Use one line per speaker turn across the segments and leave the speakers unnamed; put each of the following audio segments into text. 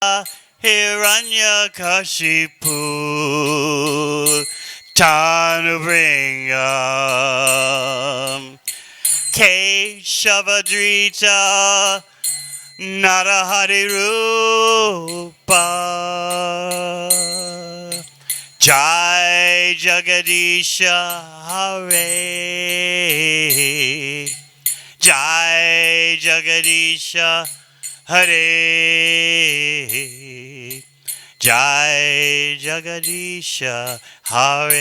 Hiranyakashipu Tanubringam Keshavadrita Narahari Rupa Jai Jagadisha Hare Jai Jagadisha Hare Jai Jagadisha Hare.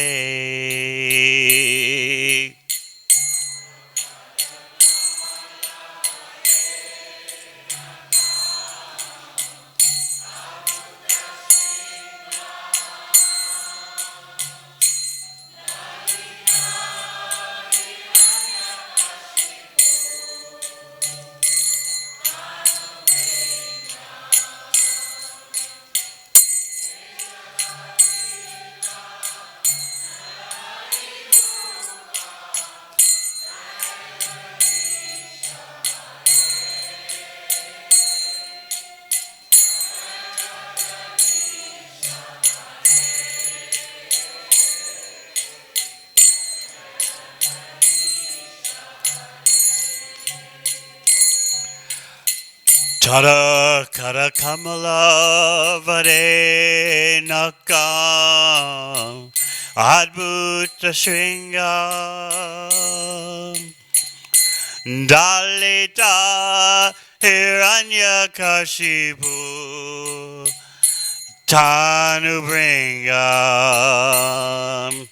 Tara Kara Kamala Vare Nakam Adbhuta Shringam Dalita Hiranyakashipu Tanubringam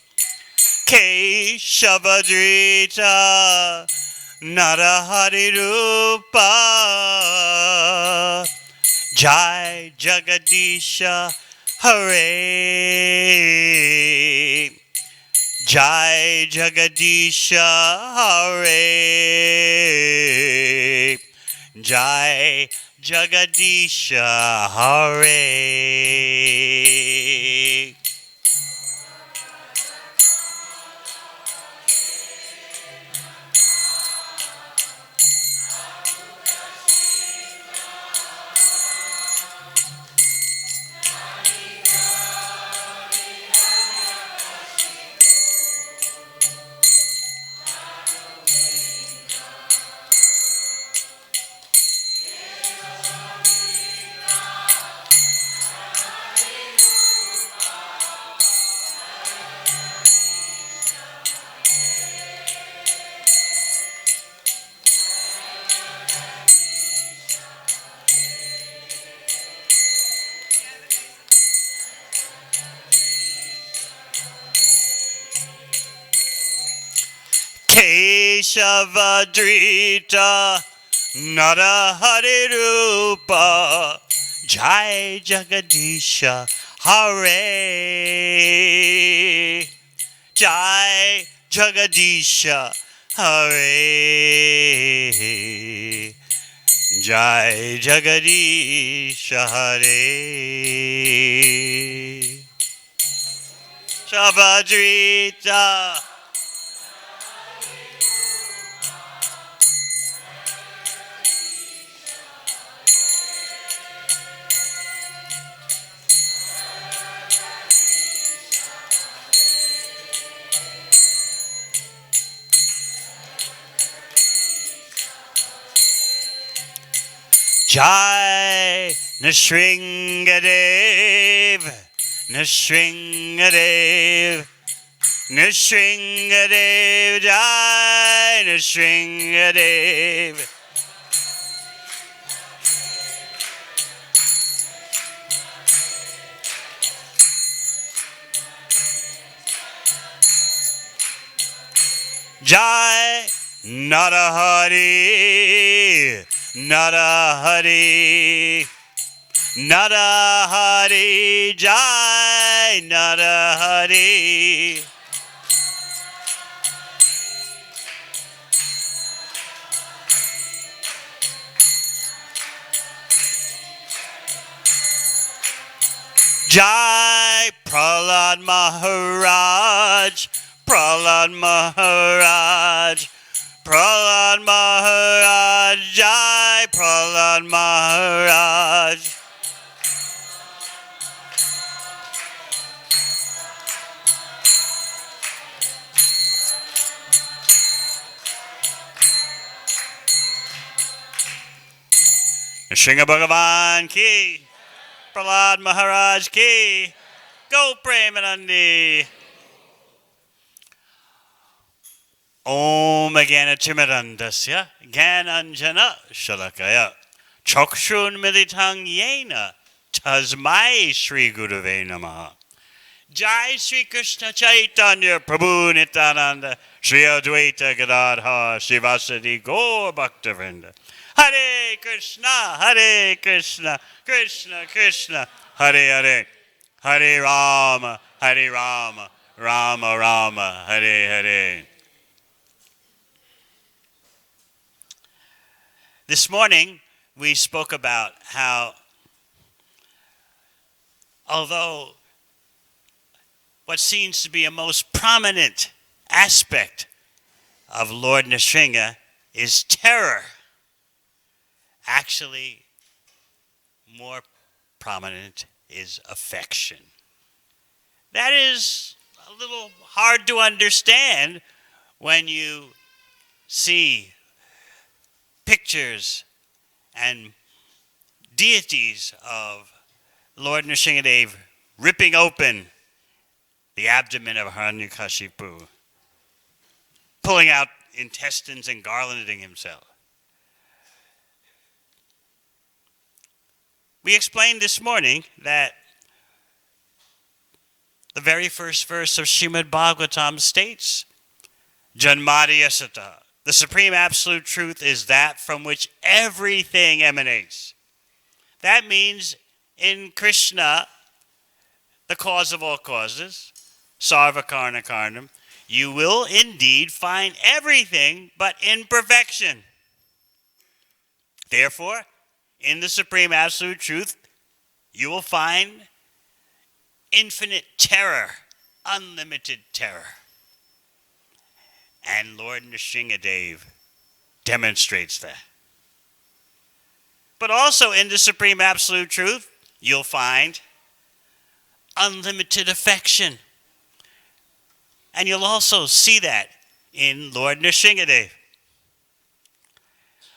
Keshavadrita Narahari Rupa Jai Jagadisha Hare Jai Jagadisha Hare Jai Jagadisha Hare. Keshavadrita Narahari Rupa Jai Jagadisha Hare Jai Jagadisha Hare Jai Jagadisha Hare Shavadrita Jai Nrsimhadeva Nrsimhadeva Nrsimhadeva Jai Nrsimhadeva Jai Narahari Narahari Narahari Jai Narahari Jai Prahlad Maharaj Prahlad Maharaj Prahlad Maharaj Jai Prahlad Maharaj Nrsimha Bhagavan ki, Prahlad Maharaj ki, Go Premanandi. Om Gyanatimirandasya Gyananjana Shalakaya Chakshun Militang Yena Tasmai Shri Gurave Namaha. Jai Shri Krishna Chaitanya Prabhu Nityananda Shri Advaita Gadadha Shivasadi Gaur Bhaktivinoda. Hare Krishna, Krishna Krishna, Hare Hare, Hare Rama, Rama Rama, Hare Hare. This morning, we spoke about how, although what seems to be a most prominent aspect of Lord Nrsimha is terror, actually more prominent is affection. That is a little hard to understand when you see pictures and deities of Lord Nrisimhadeva ripping open the abdomen of Hiranyakashipu, pulling out intestines and garlanding himself. We explained this morning that the very first verse of Srimad Bhagavatam states, Janmadya Sata. The supreme absolute truth is that from which everything emanates. That means in Krishna, the cause of all causes, Sarva Karna Karnam, you will indeed find everything but imperfection. Therefore, in the supreme absolute truth, you will find infinite terror, unlimited terror. And Lord Nrisimhadeva demonstrates that. But also in the supreme absolute truth, you'll find unlimited affection. And you'll also see that in Lord Nrisimhadeva.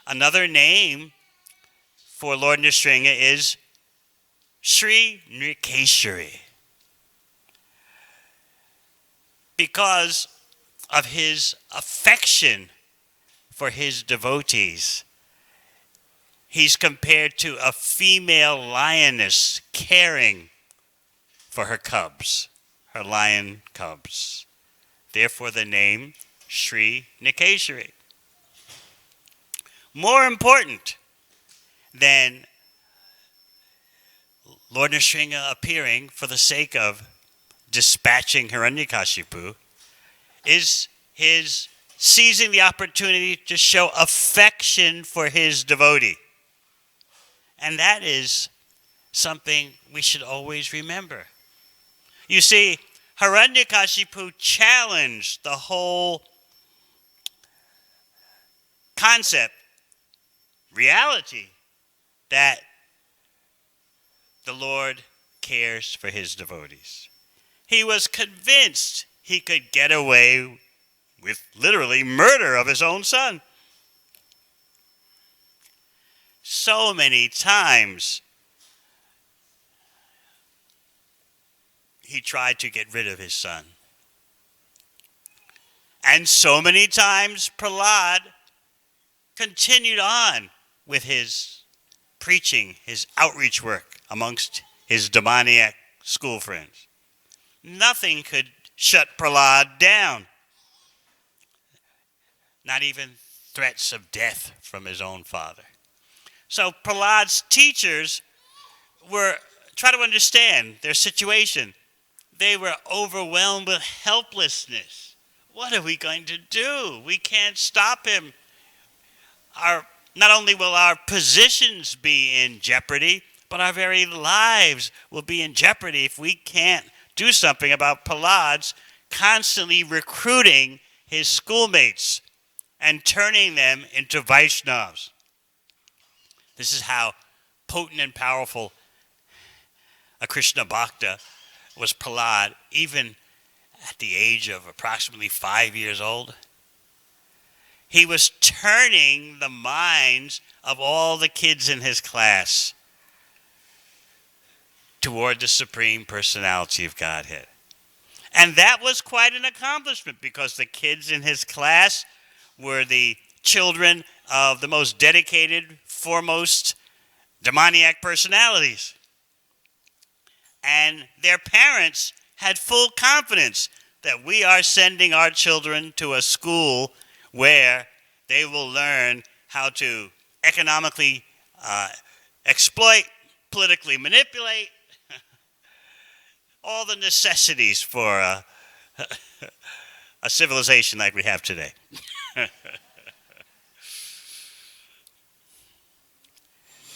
Another name for Lord Nrsimha is Sri Nrikeshari, because of his affection for his devotees. He's compared to a female lioness caring for her cubs, her lion cubs. Therefore the name Sri Nrikeshari. More important than Lord Nrsimha appearing for the sake of dispatching Hiranyakashipu is his seizing the opportunity to show affection for his devotee. And that is something we should always remember. You see, Hiranyakashipu challenged the whole concept, reality, that the Lord cares for his devotees. He was convinced he could get away with literally murder of his own son. So many times he tried to get rid of his son. And so many times Prahlad continued on with his preaching, his outreach work amongst his demoniac school friends. Nothing could shut Prahlad down. Not even threats of death from his own father. So Prahlad's teachers were trying to understand their situation. They were overwhelmed with helplessness. What are we going to do? We can't stop him. Not only will our positions be in jeopardy, but our very lives will be in jeopardy if we can't do something about Prahlad's constantly recruiting his schoolmates and turning them into Vaishnavas. This is how potent and powerful a Krishna Bhakta was Prahlad, even at the age of approximately 5 years old. he was turning the minds of all the kids in his class toward the Supreme Personality of Godhead. And that was quite an accomplishment because the kids in his class were the children of the most dedicated, foremost demoniac personalities. And their parents had full confidence that we are sending our children to a school where they will learn how to economically exploit, politically manipulate, all the necessities for a civilization like we have today.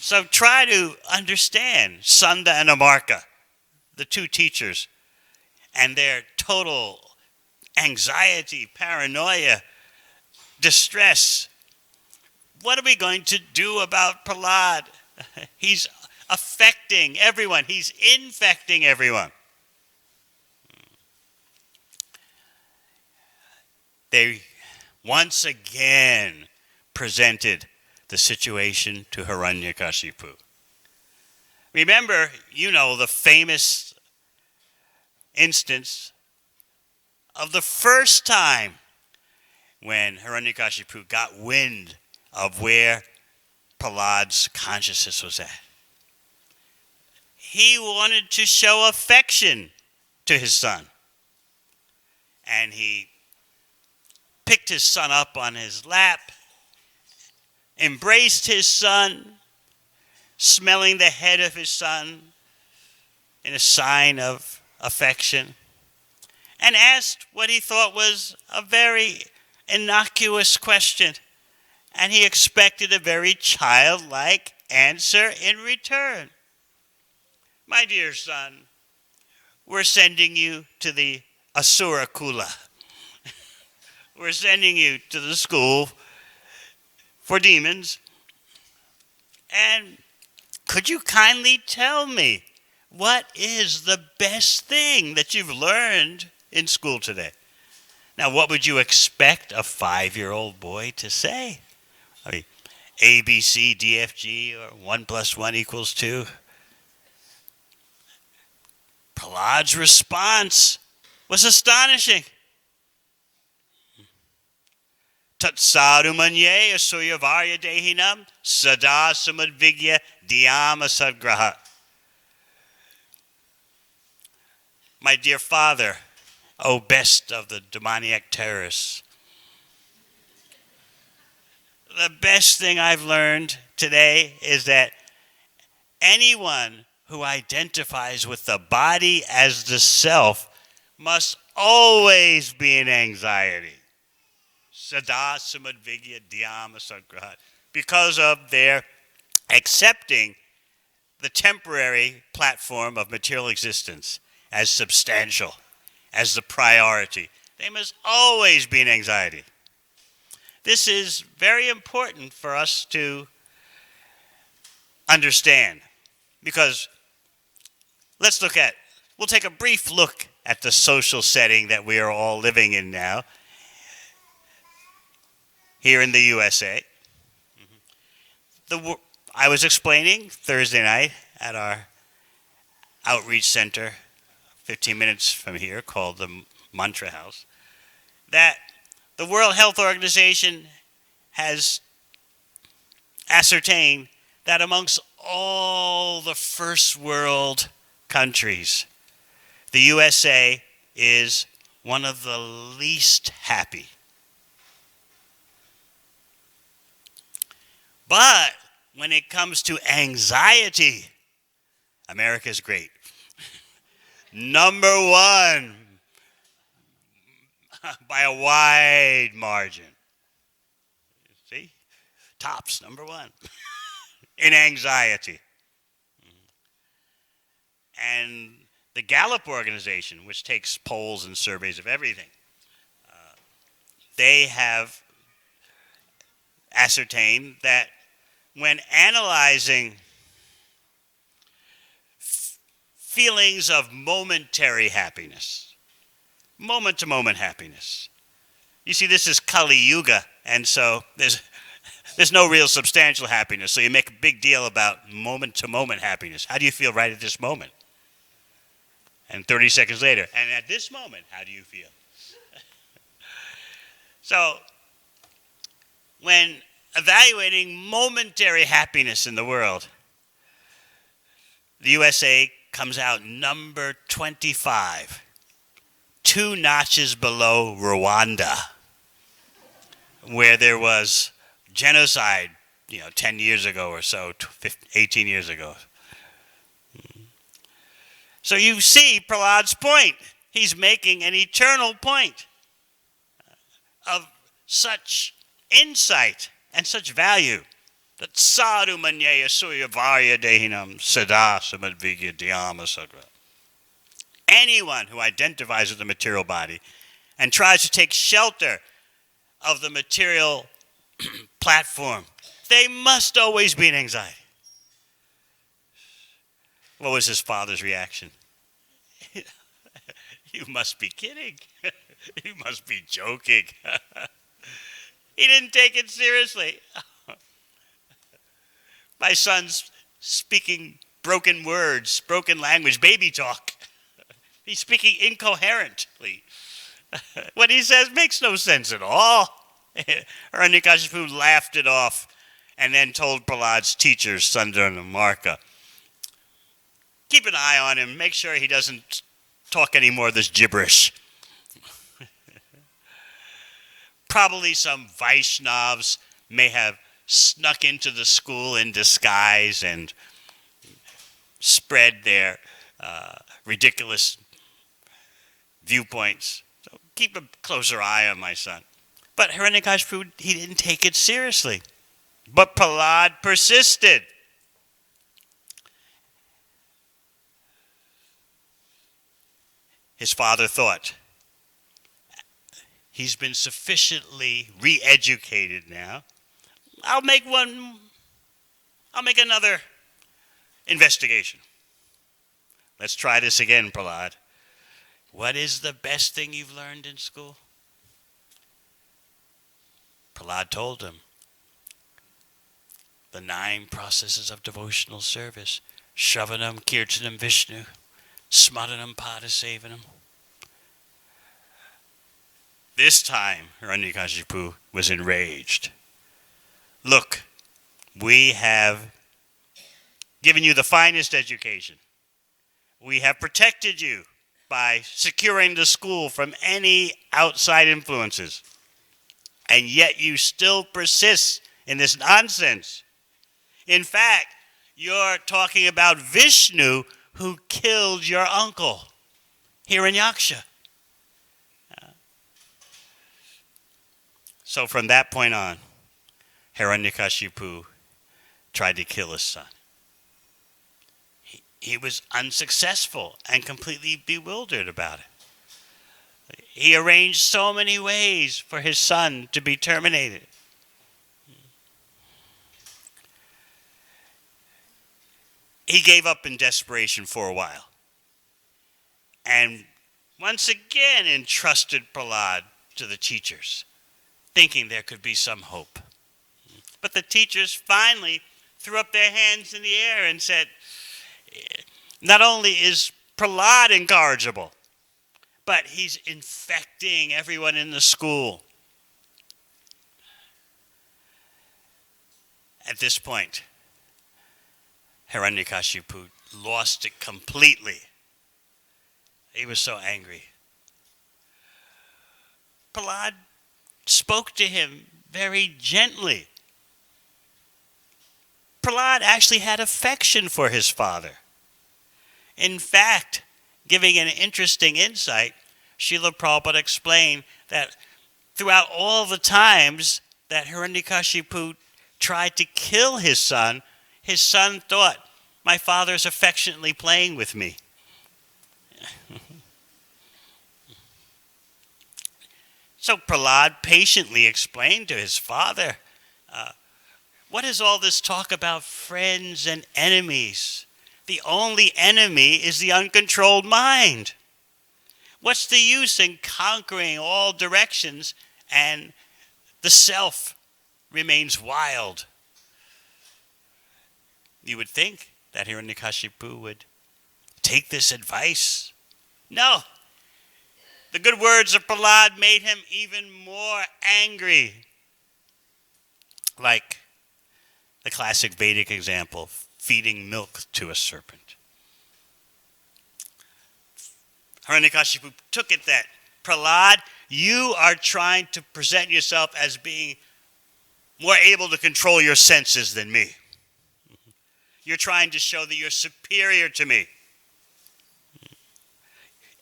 So try to understand Sunda and Amarka, the two teachers, and their total anxiety, paranoia, distress. What are we going to do about Prahlad? He's affecting everyone. He's infecting everyone. They once again presented the situation to Hiranyakashipu. Remember, you know, the famous instance of the first time when Hiranyakashipu got wind of where Prahlad's consciousness was at. He wanted to show affection to his son. And he picked his son up on his lap, embraced his son, smelling the head of his son in a sign of affection, and asked what he thought was a very innocuous question. And he expected a very childlike answer in return. My dear son, we're sending you to the Asura Kula. We're sending you to the school for demons. And could you kindly tell me what is the best thing that you've learned in school today? Now, what would you expect a 5-year-old boy to say? I mean, A, B, C, D, F, G, or 1 + 1 = 2. Prahlad's response was astonishing. Tat sadhu manye asuyavarya dehinam sada samadvigya dhyama sadgraha. My dear father, O best of the demoniac terrorists, the best thing I've learned today is that anyone who identifies with the body as the self must always be in anxiety. Sada samadvigya dhyama sadgraha. Because of their accepting the temporary platform of material existence as substantial, as the priority. They must always be in anxiety. This is very important for us to understand because we'll take a brief look at the social setting that we are all living in now here in the USA. I was explaining Thursday night at our outreach center 15 minutes from here called the Mantra House that the World Health Organization has ascertained that amongst all the first world countries, the USA is one of the least happy. But when it comes to anxiety, America is great. Number 1 by a wide margin. See? Tops, number 1 in anxiety. And the Gallup organization, which takes polls and surveys of everything, they have ascertained that when analyzing feelings of momentary happiness, moment-to-moment happiness. You see, this is Kali Yuga And so there's no real substantial happiness. So you make a big deal about moment-to-moment happiness. How do you feel right at this moment? And 30 seconds later, and at this moment, how do you feel? So when evaluating momentary happiness in the world, the USA comes out number 25, 2 notches below Rwanda, where there was genocide, 10 years ago or so, 18 years ago. So you see Prahlad's point. He's making an eternal point of such insight and such value that sadhu manyeya surya varya dehinam sada samadvigya dhyama sadra. Anyone who identifies with the material body and tries to take shelter of the material platform, they must always be in anxiety. What was his father's reaction? You must be kidding. You must be joking. He didn't take it seriously. My son's speaking broken words, broken language, baby talk. He's speaking incoherently. What he says makes no sense at all. Hiranyakashipu laughed it off and then told Prahlad's teacher, Sundar and Marka, keep an eye on him, make sure he doesn't talk any more of this gibberish. Probably some Vaishnavas may have snuck into the school in disguise and spread their ridiculous viewpoints. So keep a closer eye on my son. But Hiranyakashipu, he didn't take it seriously. But Prahlad persisted. His father thought, he's been sufficiently re-educated now. I'll make another investigation. Let's try this again, Prahlad. What is the best thing you've learned in school? Prahlad told him, the 9 processes of devotional service. Shravanam, Kirtanam, Vishnu, Smaranam, Padasevanam. This time, Hiranyakashipu was enraged. Look, we have given you the finest education. We have protected you by securing the school from any outside influences. And yet you still persist in this nonsense. In fact, you're talking about Vishnu who killed your uncle, Hiranyaksha. So from that point on, Hiranyakashipu tried to kill his son. He was unsuccessful and completely bewildered about it. He arranged so many ways for his son to be terminated. He gave up in desperation for a while and once again entrusted Prahlad to the teachers, thinking there could be some hope. But the teachers finally threw up their hands in the air and said, not only is Prahlad incorrigible, but he's infecting everyone in the school. At this point, Hiranyakashipu lost it completely. He was so angry. Prahlad spoke to him very gently. Prahlad actually had affection for his father. In fact, giving an interesting insight, Srila Prabhupada explained that throughout all the times that Hiranyakashipu tried to kill his son thought, my father's affectionately playing with me. So Prahlad patiently explained to his father, what is all this talk about friends and enemies? The only enemy is the uncontrolled mind. What's the use in conquering all directions and The self remains wild. You would think that Hiranyakashipu would take this advice. No. The good words of Prahlad made him even more angry. Like the classic Vedic example, feeding milk to a serpent. Hiranyakashipu took it that, Prahlad, you are trying to present yourself as being more able to control your senses than me. You're trying to show that you're superior to me.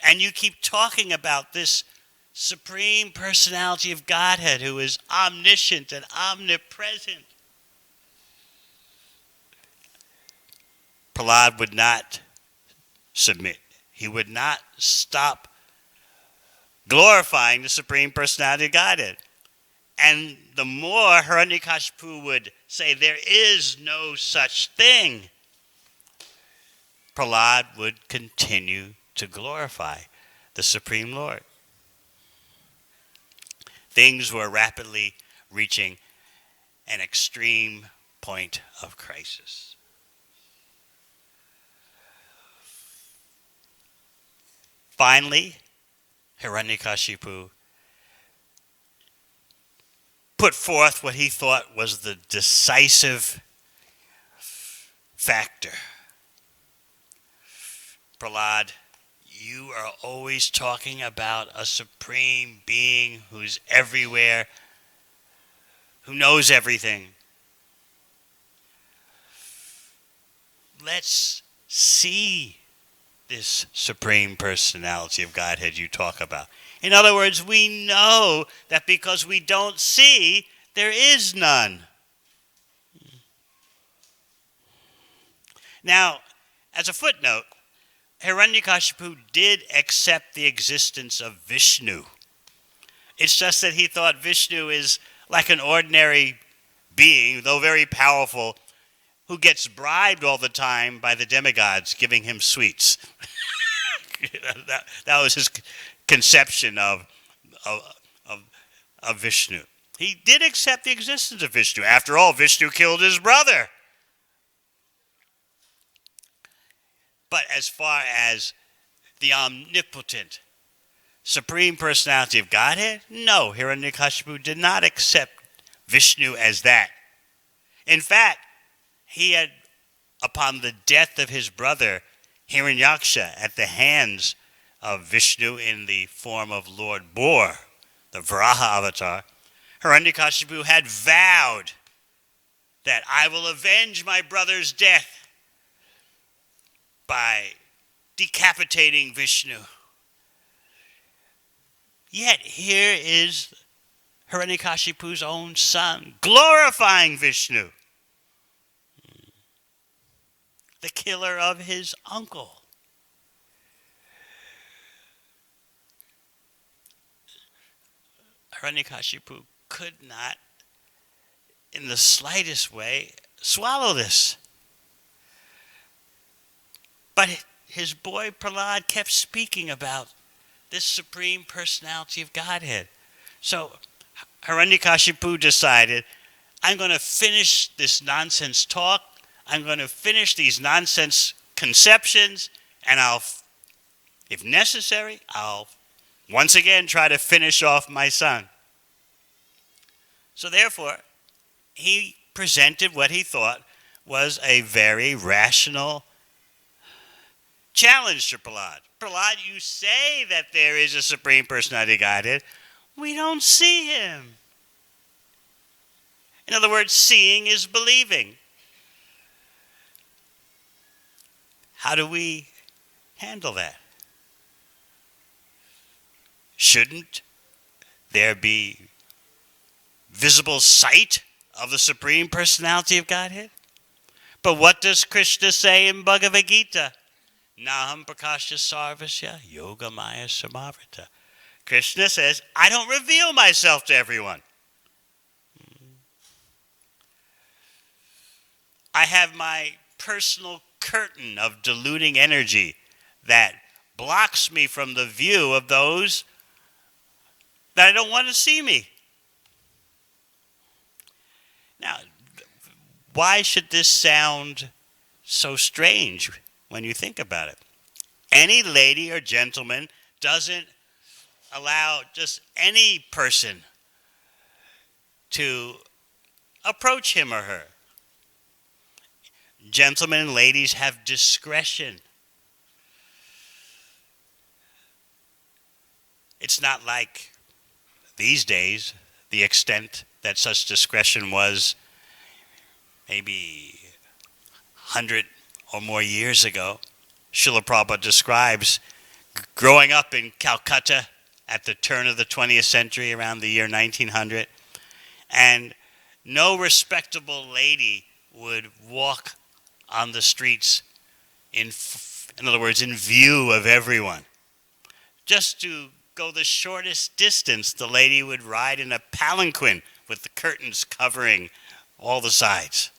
And you keep talking about this supreme personality of Godhead who is omniscient and omnipresent. Prahlad would not submit. He would not stop glorifying the supreme personality of Godhead. And the more Hiranyakashipu would say, there is no such thing, Prahlad would continue to glorify the Supreme Lord. Things were rapidly reaching an extreme point of crisis. Finally, Hiranyakashipu put forth what he thought was the decisive factor. Prahlad, you are always talking about a supreme being who's everywhere, who knows everything. Let's see this supreme personality of Godhead you talk about. In other words, we know that because we don't see, there is none. Now, as a footnote, Hiranyakashipu did accept the existence of Vishnu. It's just that he thought Vishnu is like an ordinary being, though very powerful, who gets bribed all the time by the demigods giving him sweets. that was his conception of Vishnu. He did accept the existence of Vishnu. After all, Vishnu killed his brother. But as far as the omnipotent, supreme personality of Godhead, no, Hiranyakashipu did not accept Vishnu as that. In fact, he had, upon the death of his brother, Hiranyaksha, at the hands of Vishnu in the form of Lord Bor, the Varaha avatar, Hiranyakashipu had vowed that I will avenge my brother's death by decapitating Vishnu. Yet here is Hiranyakashipu's own son glorifying Vishnu, the killer of his uncle. Hiranyakashipu could not, in the slightest way, swallow this. But his boy Prahlad kept speaking about this supreme personality of Godhead. So Hiranyakashipu decided, I'm going to finish this nonsense talk. I'm going to finish these nonsense conceptions, and if necessary, I'll once again try to finish off my son. So therefore, he presented what he thought was a very rational challenge to Prahlad. Prahlad, you say that there is a supreme personality of Godhead. We don't see him. In other words, seeing is believing. How do we handle that? Shouldn't there be visible sight of the supreme personality of Godhead? But what does Krishna say in Bhagavad Gita? Naham prakasha sarvasya yoga maya samavrita. Krishna says, I don't reveal myself to everyone. I have my personal curtain of diluting energy that blocks me from the view of those that I don't want to see me. Now, why should this sound so strange when you think about it? Any lady or gentleman doesn't allow just any person to approach him or her. Gentlemen and ladies have discretion. It's not like these days, the extent that such discretion was maybe 100 or more years ago. Srila Prabhupada describes growing up in Calcutta at the turn of the 20th century, around the year 1900, and no respectable lady would walk on the streets, in other words, in view of everyone. Just to go the shortest distance, the lady would ride in a palanquin with the curtains covering all the sides.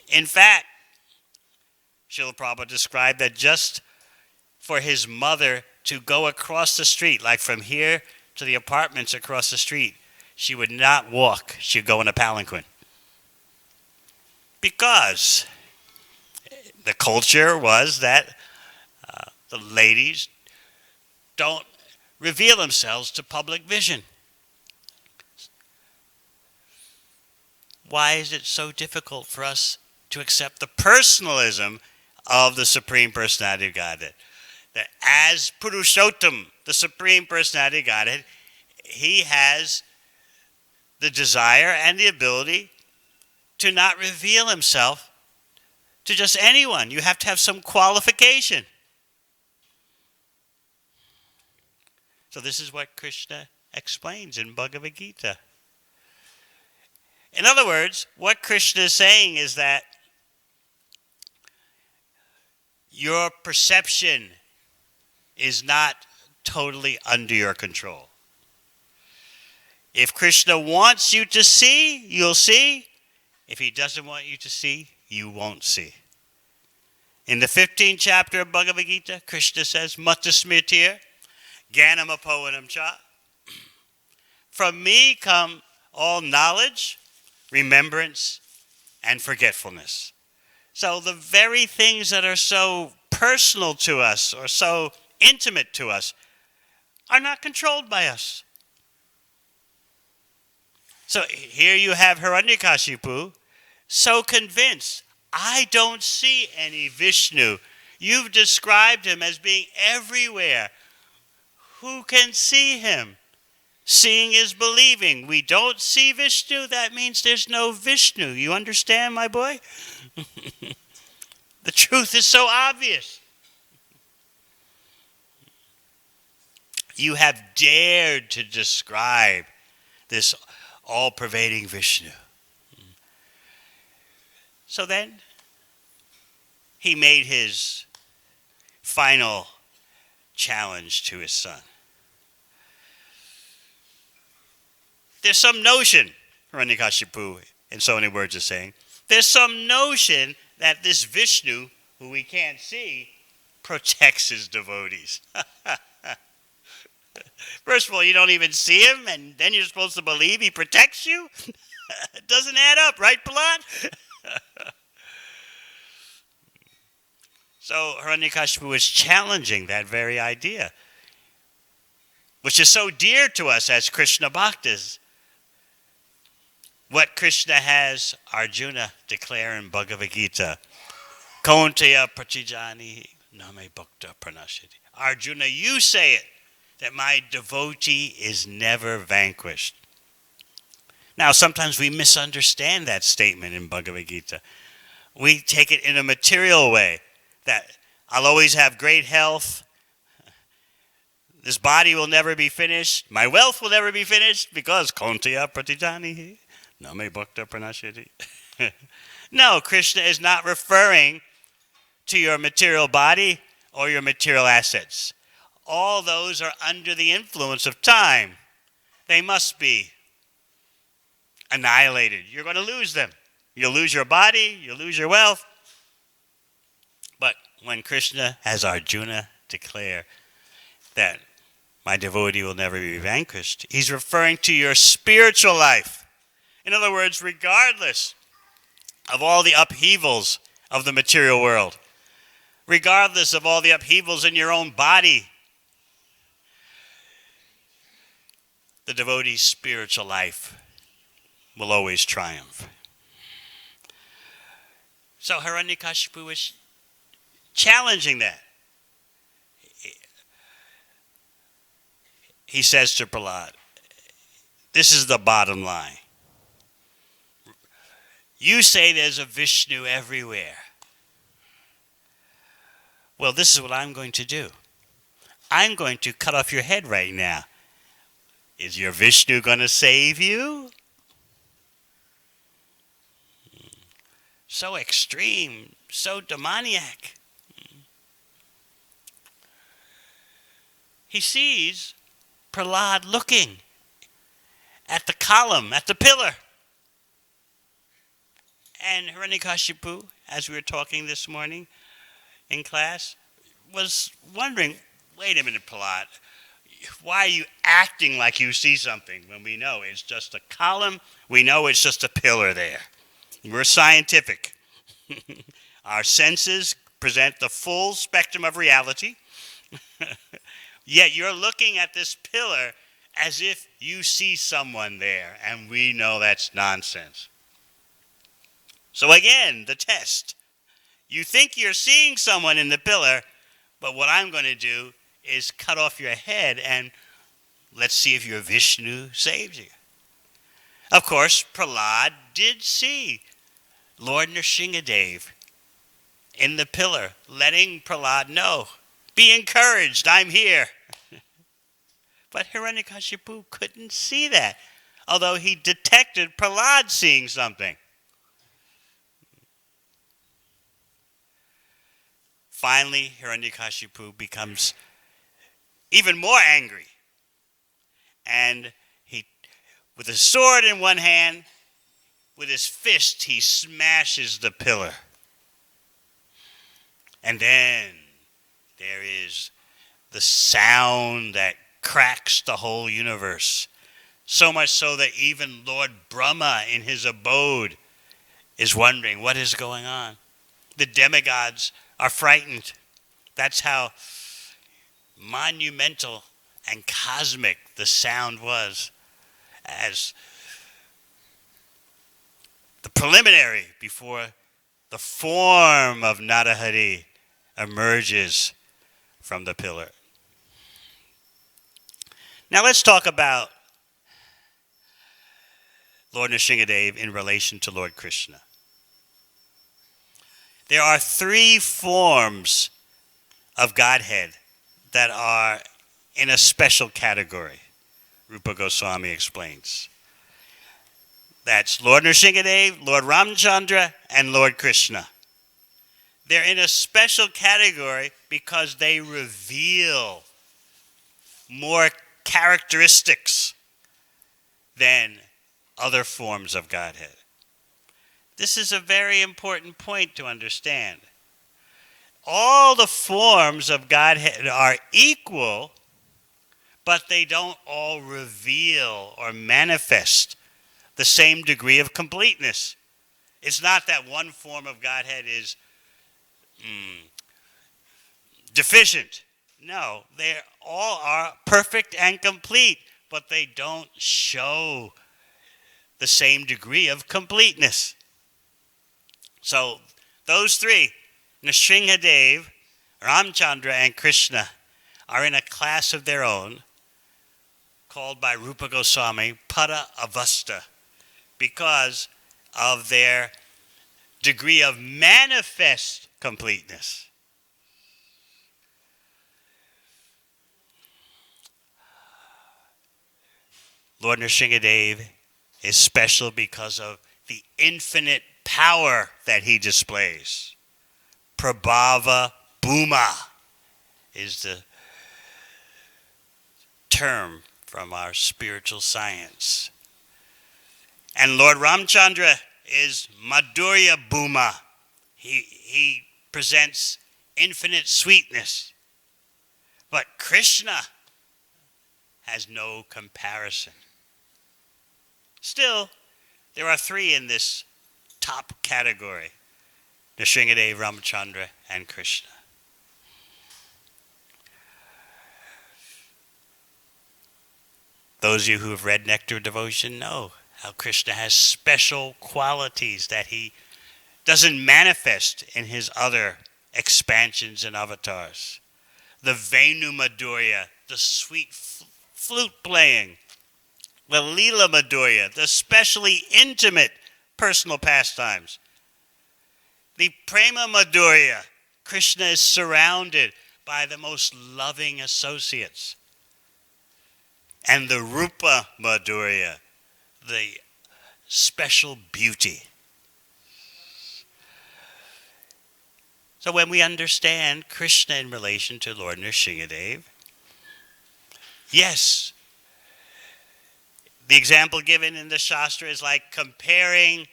In fact, Srila Prabhupada described that just for his mother to go across the street, like from here to the apartments across the street, she would not walk. She would go in a palanquin. Because the culture was that the ladies don't reveal themselves to public vision. Why is it so difficult for us to accept the personalism of the Supreme Personality of Godhead? That as Purushottam, the Supreme Personality of Godhead, he has the desire and the ability to not reveal himself to just anyone. You have to have some qualification. So this is what Krishna explains in Bhagavad Gita. In other words, what Krishna is saying is that your perception is not totally under your control. If Krishna wants you to see, you'll see. If he doesn't want you to see, you won't see. In the 15th chapter of Bhagavad Gita, Krishna says, Mata smritir, Jnanam apohanam cha. From me come all knowledge, remembrance, and forgetfulness. So the very things that are so personal to us or so intimate to us are not controlled by us. So here you have Hiranyakashipu, so convinced, I don't see any Vishnu. You've described him as being everywhere. Who can see him? Seeing is believing. We don't see Vishnu, that means there's no Vishnu. You understand, my boy? The truth is so obvious. You have dared to describe this all-pervading Vishnu. So then, he made his final challenge to his son. There's some notion, Hiranyakashipu, in so many words is saying, there's some notion that this Vishnu, who we can't see, protects his devotees. First of all, you don't even see him, and then you're supposed to believe he protects you? It doesn't add up, right, Prahlad? So Hiranyakashipu is challenging that very idea, which is so dear to us as Krishna Bhaktas. What Krishna has Arjuna declare in Bhagavad Gita, Kaunteya pratijani name bhakta pranashiti. Arjuna, you say it, that my devotee is never vanquished. Now, sometimes we misunderstand that statement in Bhagavad Gita. We take it in a material way, that I'll always have great health, this body will never be finished, my wealth will never be finished, because Kaunteya pratijani name bhakta pranashiti. No, Krishna is not referring to your material body or your material assets. All those are under the influence of time. They must be annihilated. You're going to lose them. You'll lose your body, you'll lose your wealth. But when Krishna has Arjuna declare that my devotee will never be vanquished, he's referring to your spiritual life. In other words, regardless of all the upheavals of the material world, regardless of all the upheavals in your own body, the devotee's spiritual life will always triumph. So Hiranyakashipu is challenging that. He says to Prahlad, this is the bottom line. You say there's a Vishnu everywhere. Well, this is what I'm going to do. I'm going to cut off your head right now. Is your Vishnu going to save you? So extreme, so demoniac. He sees Prahlad looking at the column, at the pillar. And Hiranyakashipu, as we were talking this morning in class, was wondering, wait a minute, Prahlad, why are you acting like you see something when we know it's just a column, we know it's just a pillar there. We're scientific. Our senses present the full spectrum of reality, yet you're looking at this pillar as if you see someone there, and we know that's nonsense. So again, the test. You think you're seeing someone in the pillar, but what I'm going to do is cut off your head and let's see if your Vishnu saves you. Of course, Prahlad did see Lord Nrisimhadeva in the pillar, letting Prahlad know, be encouraged, I'm here. But Hiranyakashipu couldn't see that, although he detected Prahlad seeing something. Finally, Hiranyakashipu becomes even more angry. And he, with a sword in one hand, with his fist, he smashes the pillar. And then there is the sound that cracks the whole universe. So much so that even Lord Brahma in his abode is wondering what is going on. The demigods are frightened. That's how monumental and cosmic the sound was, as the preliminary before the form of Narahari emerges from the pillar. Now let's talk about Lord Nrisimhadeva in relation to Lord Krishna. There are three forms of Godhead that are in a special category, Rupa Goswami explains. That's Lord Nrisimhadeva, Lord Ramchandra, and Lord Krishna. They're in a special category because they reveal more characteristics than other forms of Godhead. This is a very important point to understand. All the forms of Godhead are equal, but they don't all reveal or manifest the same degree of completeness. It's not that one form of Godhead is deficient. No, they all are perfect and complete, but they don't show the same degree of completeness. So those three, Nrsimhadeva, Ramchandra, and Krishna, are in a class of their own called by Rupa Goswami Pada Avasta, because of their degree of manifest completeness. Lord Nrsimhadeva is special because of the infinite power that he displays. Prabhava Bhuma is the term from our spiritual science. And Lord Ramchandra is Madhurya Bhuma. He presents infinite sweetness. But Krishna has no comparison. Still, There are three in this top category: Nrsimhadeva, Ramachandra, and Krishna. Those of you who have read Nectar of Devotion know how Krishna has special qualities that he doesn't manifest in his other expansions and avatars. The Venu Madhurya, the sweet flute playing. The Leela Madhurya, the specially intimate personal pastimes. The Prema Madhurya, Krishna is surrounded by the most loving associates. And the Rupa Madhurya, the special beauty. So when we understand Krishna in relation to Lord Nrsimhadeva, yes, the example given in the Shastra is like comparing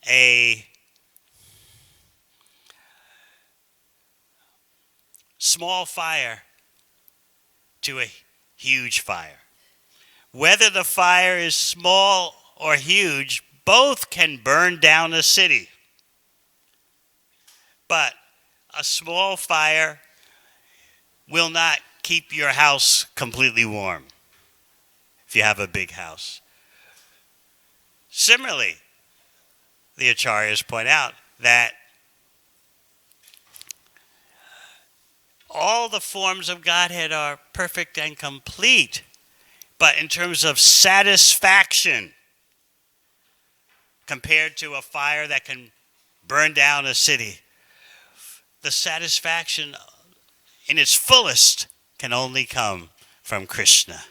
a small fire to a huge fire. Whether the fire is small or huge, both can burn down a city. But a small fire will not keep your house completely warm if you have a big house. Similarly, the acharyas point out that all the forms of Godhead are perfect and complete, but in terms of satisfaction, compared to a fire that can burn down a city, the satisfaction in its fullest can only come from Krishna,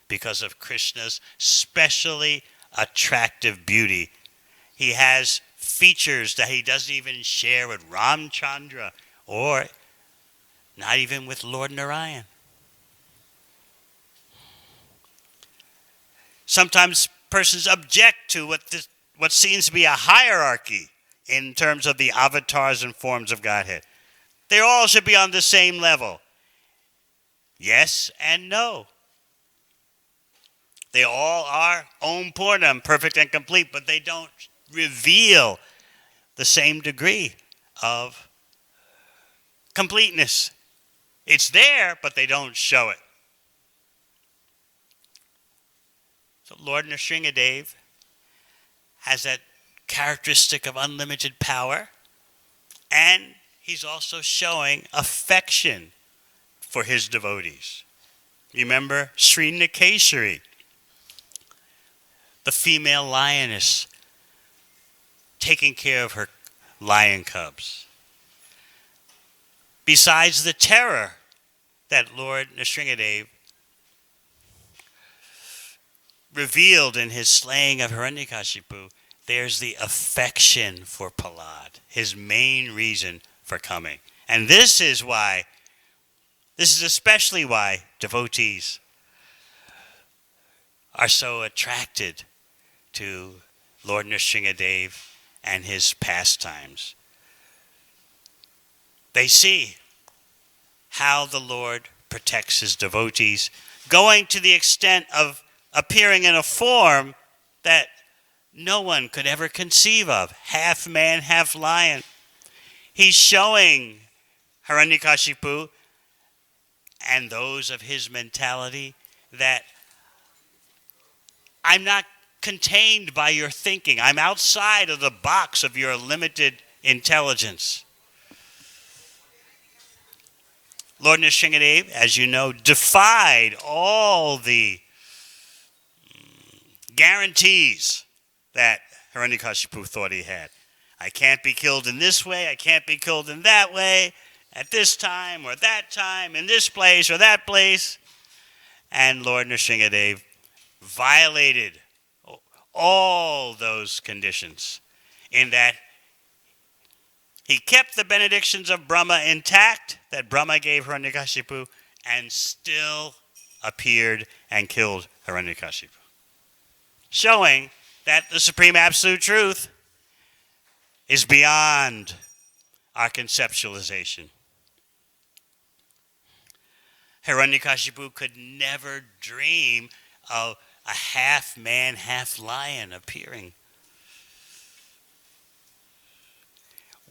because of Krishna's specially attractive beauty. He has features that he doesn't even share with Ramchandra or not even with Lord Narayan. Sometimes persons object to what seems to be a hierarchy in terms of the avatars and forms of Godhead. They all should be on the same level. Yes and no. They all are Om Purnam, perfect and complete, but they don't reveal the same degree of completeness. It's there, but they don't show it. So Lord Nrsimhadeva has that characteristic of unlimited power, and he's also showing affection for his devotees. Remember Srinikeshari, the female lioness, taking care of her lion cubs. Besides the terror that Lord Nrsimhadeva revealed in his slaying of Hiranyakashipu, there's the affection for Prahlad, his main reason for coming. And this is especially why devotees are so attracted to Lord Nrsimhadeva and his pastimes. They see how the Lord protects his devotees, going to the extent of appearing in a form that no one could ever conceive of. Half man, half lion. He's showing Hiranyakashipu and those of his mentality that I'm not contained by your thinking. I'm outside of the box of your limited intelligence. Lord Nrsimhadeva, as you know, defied all the guarantees that Hiranyakashipu thought he had. I can't be killed in this way, I can't be killed in that way, at this time or that time, in this place or that place. And Lord Nrsimhadeva violated all those conditions in that he kept the benedictions of Brahma intact that Brahma gave Hiranyakashipu and still appeared and killed Hiranyakashipu, showing that the Supreme Absolute Truth is beyond our conceptualization. Hiranyakashipu could never dream of a half man, half lion appearing.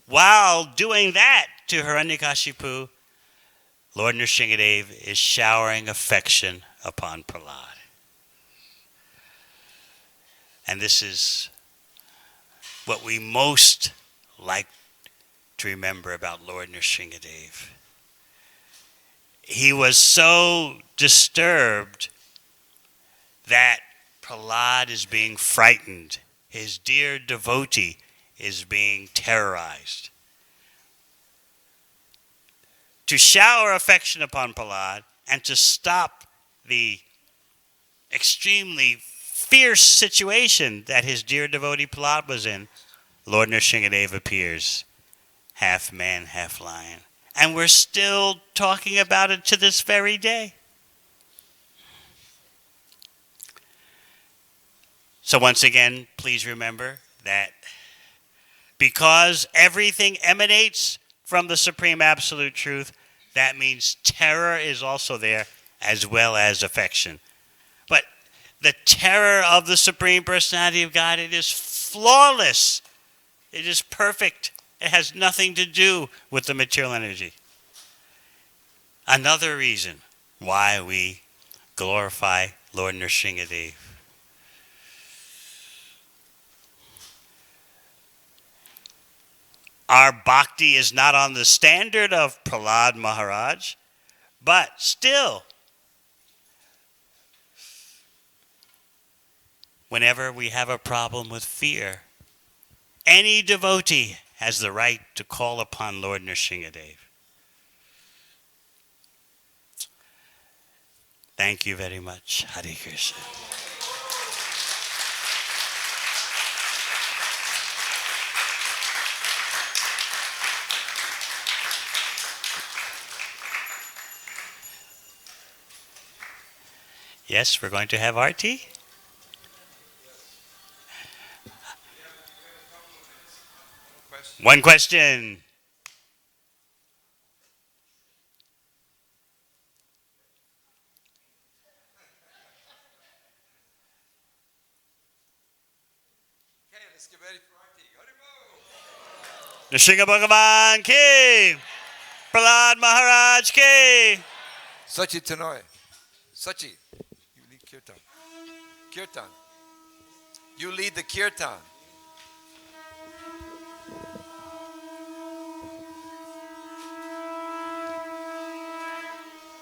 while doing that to Hiranyakashipu, Lord Nrisimhadeva is showering affection upon Prahlad. And this is what we most like to remember about Lord Nrisimhadeva. He was so disturbed that Prahlad is being frightened. His dear devotee is being terrorized. To shower affection upon Prahlad and to stop the extremely fierce situation that his dear devotee Prahlad was in, Lord Nrisimhadeva appears, half man, half lion. And we're still talking about it to this very day. So once again, please remember that because everything emanates from the Supreme Absolute Truth, that means terror is also there as well as affection. But the terror of the Supreme Personality of God, it is flawless. It is perfect. It has nothing to do with the material energy. Another reason why we glorify Lord Nrisimhadeva. Our bhakti is not on the standard of Prahlad Maharaj, but still, whenever we have a problem with fear, any devotee has the right to call upon Lord Nrisimhadeva. Thank you very much. Hare Krishna. Yes, we're going to have RT. One question.
Okay, let's get ready for RT.
Nrsimha Bhagavan ki, Prahlad Maharaj ki.
Sachi Tanoy. Sachi, you lead kirtan. Kirtan. You lead the kirtan.